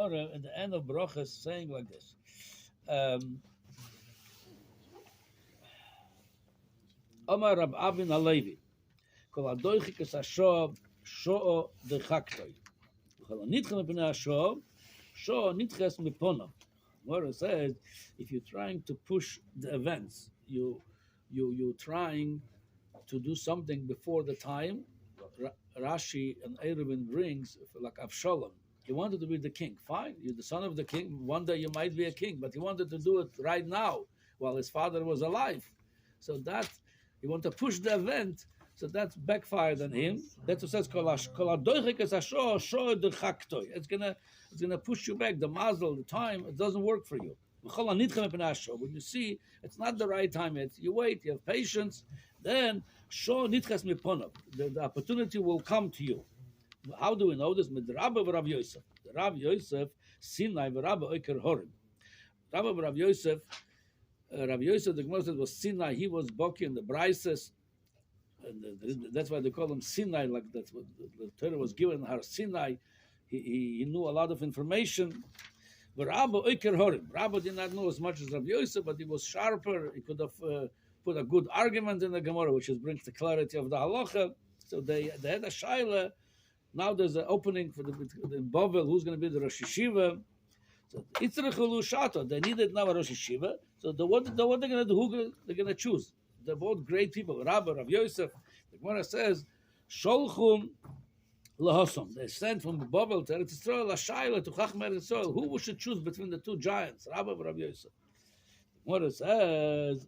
Gemara at the end of Brochos saying like this. Omar Rab Avin Alevi, Kol Adoichikas Hashob, Sho'o Dechaktoi. Kol Nitchem B'nei Hashob, Sho'o Nitches Miponav. Gemara says, if you're trying to push the events, you're trying to do something before the time. Rashi and Eruvin brings like Avshalom. He wanted to be the king. Fine, you're the son of the king. One day you might be a king, but he wanted to do it right now while his father was alive. So that he wanted to push the event. So that's backfired on him. That's what says it's gonna push you back. The mazel, the time, it doesn't work for you. When you see it's not the right time yet, you wait, you have patience, then the opportunity will come to you. How do we know this? With Rabbi Rav Yosef. The Rav Yosef, Sinai, Rabbi Oiker Horim. Rabbi Rav Yosef, the Gemara said was Sinai. He was Boki in the Brises, and that's why they call him Sinai. Like that's what the Torah was given her Sinai. He knew a lot of information. But Rabbi Oiker Horim. Rabbi did not know as much as Rav Yosef, but he was sharper. He could have put a good argument in the Gemara, which brings the clarity of the halacha. So they had a shaila. Now there's an opening for the Bovel, who's going to be the Rosh Yeshiva. So Itzrechulu Shato, they needed now a Rosh Yeshiva. So what they're going to do, who they're going to choose? They're both great people, Rabbi, Rav Yosef. The Gemara says, Sholchum Lahosom. They sent from Bovel to Eretz Yisrael, Ashayla to Chacham Eretz Yisrael. Who should choose between the two giants, Rabbi and Rav Yosef? The Gemara says,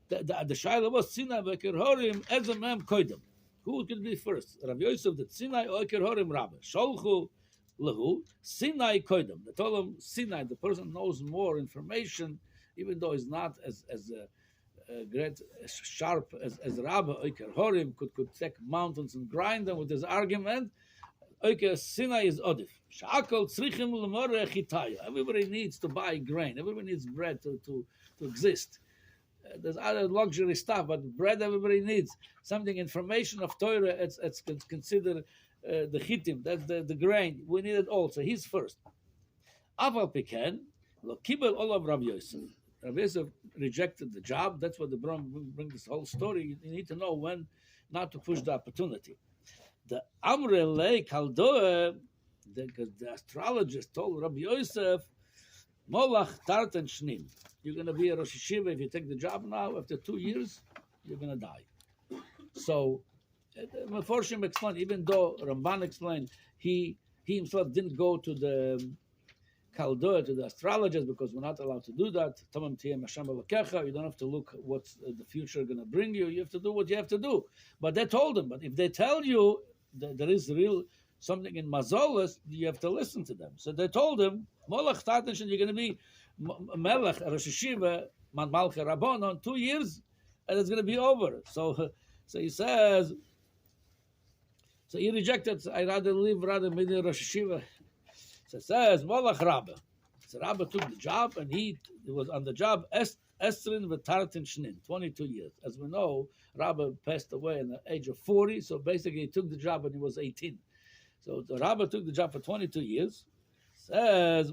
the Shayla was Sinai V'Ker Horim Ezemem Koidem. Who could be first? Rav Yosef, the Sinai or Oiker Horim Rabbi. Sholchu Lehu, Sinai Koidem. They told him Sinai, the person knows more information, even though he's not as great, as sharp as Rabbi. Oiker Horim could take mountains and grind them with his argument. Oiker Sinai is Odif. Sha'akol Tzrichim L'moreh Chitaya. Everybody needs to buy grain. Everybody needs bread to exist. There's other luxury stuff, but bread everybody needs. Something, information of Torah, it's considered the chitim, that's the grain. We need it all. So he's first. Aval Piken, lo kibel all of Rav Yosef. Rav Yosef rejected the job. That's what the Brom bring this whole story. You need to know when not to push the opportunity. The Amre Le Kaldoe, because the astrologist told Rav Yosef, Molach Tartan Shnim. You're going to be a Rosh Yeshiva if you take the job now. After 2 years, you're going to die. So, Meforshim explained, even though Ramban explained, he himself didn't go to the Kaldoa, to the astrologers, because we're not allowed to do that. Tamam tiyem Hashem Elokecha. You don't have to look what's the future going to bring you. You have to do what you have to do. But they told him, but if they tell you that there is real something in Mazolas, you have to listen to them. So they told him, Molach Tatashin, you're going to be Melech, Rosh Yeshiva, Man Malcha Rabbanon, 2 years, and it's going to be over. So he says, so he rejected, I rather live maybe Rosh Yeshiva. So it says, Molach Rabba. So Rabba took the job, and he was on the job, Estrin V'Tartin Shnin, 22 years. As we know, Rabba passed away at the age of 40, so basically he took the job when he was 18. So the Rabba took the job for 22 years. Says,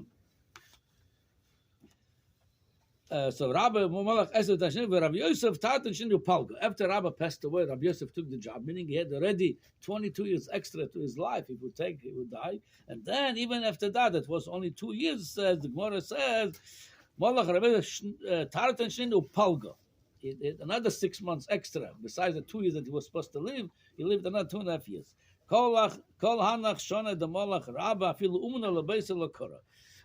so Rabbi Mumalach Esed Tashnim, Rabbi Yosef Tartan Shinu Palga. After Rabbi passed away, Rabbi Yosef took the job, meaning he had already 22 years extra to his life. He would die. And then even after that, it was only 2 years, says the Gemara says, Malach Rabbi Tartan Shinu Palga. He had another 6 months extra, besides the 2 years that he was supposed to live. He lived another 2.5 years. Kol Hanach Shona de Malach Rabba Filu Umna Lebeisa Lekora.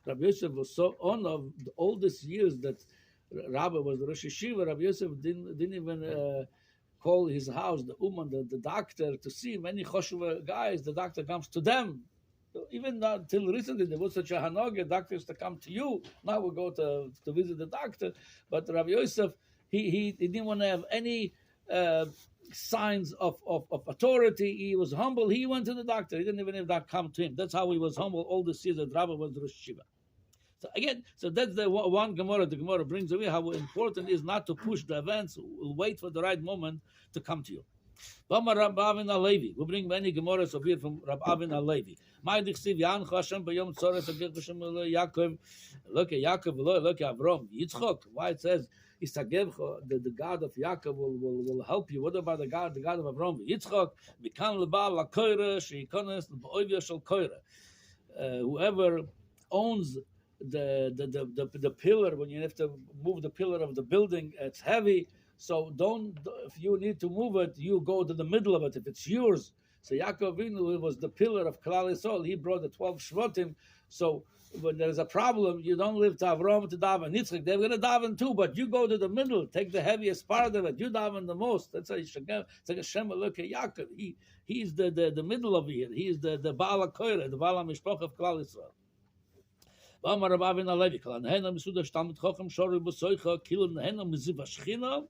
Rabbi Yosef was so on of the oldest years that Rabbi was the Rosh Yeshiva. Rabbi Yosef didn't even call his house, the Uman, the doctor, to see many Choshev guys. The doctor comes to them. So even until recently, there was such a Hanoga, doctors to come to you. Now we go to visit the doctor. But Rabbi Yosef, he didn't want to have any signs of authority. He was humble. He went to the doctor. He didn't even have that come to him. That's how he was humble all the years that Rabbi was the Rosh Yeshiva. So again, so that's the one Gemara. The Gemara brings away how important it is not to push the events. We'll wait for the right moment to come to you. V'amar Rab Avin Alevi. We bring many Gemaras over here from Rab Avin Alevi. My dichsiv Yan Hashem b'yom tzoros agich b'shem Yaakov. Look at Yaakov, look at Avram, Yitzchok. Why it says Isagevcha, the God of Yaakov will help you. What about the God of Avram? Yitzchok, Mikan lebal lakoira sheikones b'oivya shel koira. Whoever owns the pillar, when you have to move the pillar of the building, it's heavy. So if you need to move it, you go to the middle of it. If it's yours, so Yaakov Avinu was the pillar of Klal Yisrael. He brought the 12 Shvatim. So when there's a problem, you don't live to Avram to daven. Yitzchak, they're going to daven too, but you go to the middle, take the heaviest part of it. You daven the most. That's how you should go. It's like Hashem look at Yaakov. He's the middle of here. He is the Baal HaKoyre, the Baal HaMishpoch of Klal Yisrael. V'amar Rav Avin Alevi, kol anhena misuda shtalmid chochem shori b'soicha kilu nehena miziv hashchina.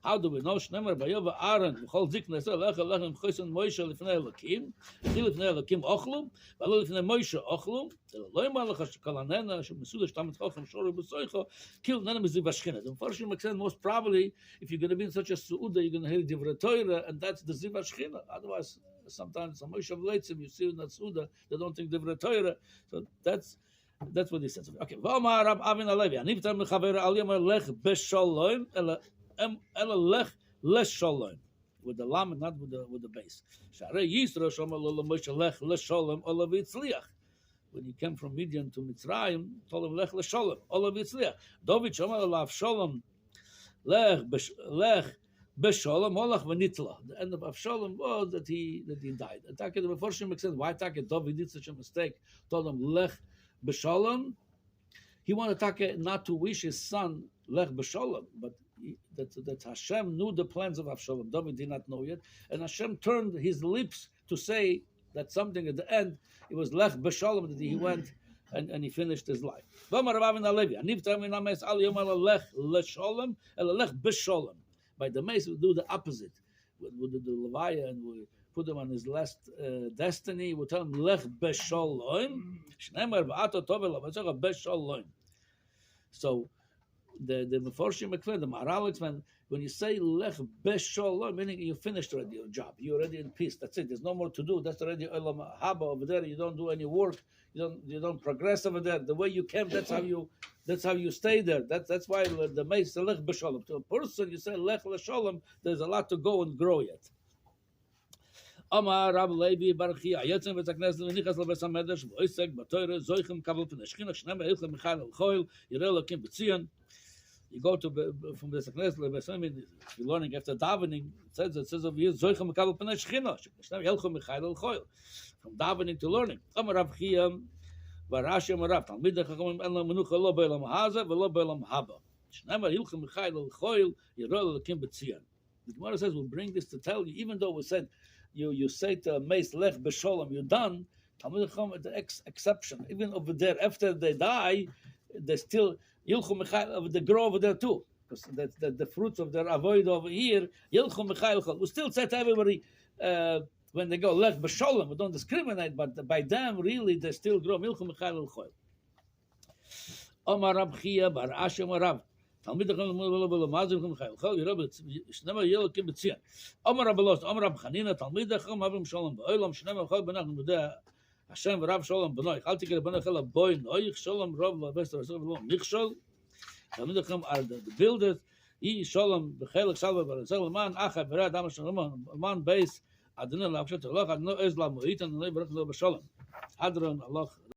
How do we know? Shnemer Babayov Aaron v'chol zikna yisrael lecha lechem chosen Moshe lifnei Elokim ki lifnei Elokim ochlu v'lo lifnei Moshe ochlu lo yomar lecha shekol anhena shemisuda shtalmid chochem shori b'soicha kilu nehena miziv hashchina. The Mepharshim makes sense most probably if you're going to be in such a suuda, you're going to hear divrei Torah, and that's the ziv hashchina. Otherwise, sometimes some Moshe Vleitzim you see in that suuda, they don't think divrei Torah. So that's what he says. Okay. V'amar Rab Avin Alevi. Anivtar mechaver al yomer lech b'shalom ela lech leshalom, with the lam and not with the base. Sharei Yisro shomer lo Moshe lech leshalom olav yitzliach. When he came from Midian to Mitzrayim, told him lech leshalom olav yitzliach. David shomer olav shalom lech b'shalom olach v'nitla. The end of Avshalom was that he died. Attack the Mepharshim makes sense. Why attack David did such a mistake? Told him lech b'shalom. He wanted not to wish his son lech b'shalom, but that Hashem knew the plans of Avshalom. David did not know yet, and Hashem turned his lips to say that something at the end. It was lech b'shalom that he went and he finished his life. By the mace we do the opposite. We do the levaya and we put him on his last destiny. We tell him lech b'shalom. Shneimar v'ato tov elav b'shalom. So the Meforshim explain, the Maharal explain, when you say lech b'shalom, meaning you finished already your job. You're already in peace. That's it. There's no more to do. That's already olam haba over there. You don't do any work. You don't progress over there. The way you came, that's how you stay there. That's why the mace lech b'shalom. To a person, you say lech l'shalom. There's a lot to go and grow yet. Amar Rab Levi Barchia Yetzem v'tzaknes l'nichas l'bes hamedrash v'oisek b'toyre zoichem kabel p'neshchina shnem Hilch Michael al-Choil Yirei Elokim b'tzion. You go to from the Saknes l'bes hamedrash. You're learning after davening. It says over here zoichem kabel p'neshchina shnem Hilch Michael al-Choil. From davening to learning. Amar Rab Chia v'Rashi Amar Rab Talmidei Chachamim en la menucha lo b'olam haza v'lo b'olam haba. Shnem Hilch Michael al-Choil Yirei Elokim b'tzion. The Gemara says we'll bring this to tell you, even though we said you say to Meis Lech B'Sholom, you're done. Talmud Chacham at the exception. Even over there, after they die, they still Yilchu Michael. They grow over there too, because that's the fruits of their avoid over here. Yilchu Michael. We still say to everybody when they go Lech B'Sholom, we don't discriminate, but by them really they still grow. Yilchu Michael Chol. Omar Rab Chia Bar Ashi Omar Rab. Talmid Chacham lo mazim Michael Chol. Yerab Shnema Yelokim B'Tzion. Omar Rab Los. Omar Rab Chanina. Talmid Chacham Avim Shalom B'Olam Shnema Chol Benach Nudeh Hashem v'Rav Shalom B'Noich. Al Tikei Benach Ela Boy Noich Shalom Rav LaVester Rasov Lo Michshol. Talmid Chacham are the builders. Yi Shalom B'Chelik Shalva B'Rasel Man Achad V'Rad Am Shalom Man Beis Adonai L'Avshat Allah Adonai Ez La Moit and Adonai Baruch Lo B'Shalom. Hadron Allah.